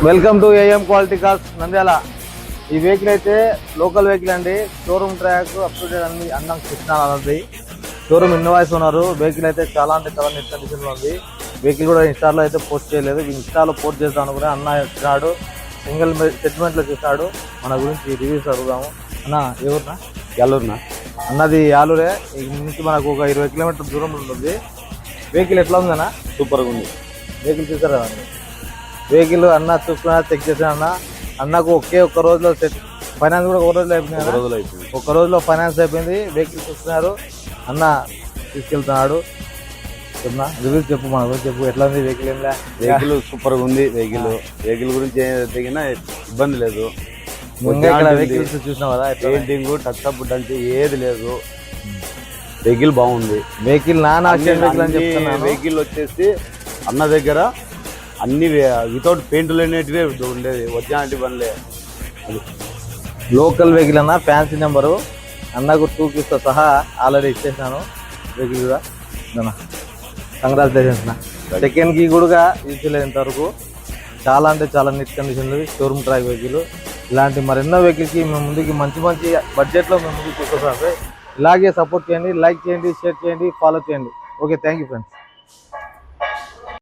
Welcome to AM quality cars Nandyal. ఈ vehicle అయితే local vehicle అండి. Showroom track up to date అన్ని అన్నం కృష్ణ అన్నది. షోరూమ్ ఇన్వాయిస్ ఉన్నారు. వెహికల్ అయితే చాలా అంటే చాలా నెట్ కండిషన్ లో ఉంది. వెహికల్ కూడా ఇన్స్టాలో అయితే పోస్ట్ చేయలేదు. ఇన్స్టాలో పోస్ట్ చేస్తాను కూడా అన్న ఇచ్చినాడు. సింగిల్ సెటిల్మెంట్ లో చేస్తాడు. మన గురించి రివ్యూస్ అడుగుదాము. అన్న ఎవరునా? యాలూరునా అన్నది యాలూరే. ఈ నుంచి మనకు ఒక 20 కిలోమీటర్ల దూరంలో ఉంటుంది. వెహికల్ ఎట్లా ఉందన్నా? సూపర్గా ఉంది. వెహికల్ చూసారా? వెహికల్ అన్న చూసుకున్నా, చెక్ చేసిన అన్నకు ఒక్క రోజులో ఫైనాన్స్ కూడా ఒక రోజులో అయిపోయింది. ఒక రోజులో ఫైనాన్స్ అయిపోయింది. వెహికల్ చూస్తున్నారు. అన్న తీసుకెళ్తున్నాడు. చెప్తున్నా రివ్యూస్ చెప్పు, మన గురించి చెప్పు. ఎట్లా ఉంది వెహికల్? ఏం వెహికల్ సూపర్గా ఉంది. వెహికల్ గురించి తగిన ఇబ్బంది లేదు. వెహికల్స్ చూసినావు కదా, పెయింటింగ్ టచ్ అప్ అంటే ఏది లేదు. వెహికల్ బాగుంది. వెహికల్ నాన్ యాక్సిడెంట్ వెహికల్ అని చెప్తున్నాను. వెహికల్ వచ్చేసి అన్న దగ్గర అన్ని వితౌట్ పెయింట్లు అనేటివే ఉండేది. ఒరిజినాలిటీ పనిలే. అది లోకల్ వెహికల్ అన్న, ఫ్యాన్సీ నెంబరు. అన్నకు 2 keys సహా ఆల్రెడీ ఇచ్చేసాను. వెహికల్ కూడా కంగ్రాచులేషన్స్. సెకండ్ కీ కూడా ఇచ్చలేదు ఇంతవరకు. చాలా అంటే చాలా neat condition showroom track vehicle. ఇలాంటి మరెన్నో వెహికల్కి మేము ముందుకి మంచి బడ్జెట్లో మేము ముందుకు తీసుకొస్తాం. ఇలాగే సపోర్ట్ చేయండి, లైక్ చేయండి, షేర్ చేయండి, ఫాలో చేయండి. Okay, thank you friends.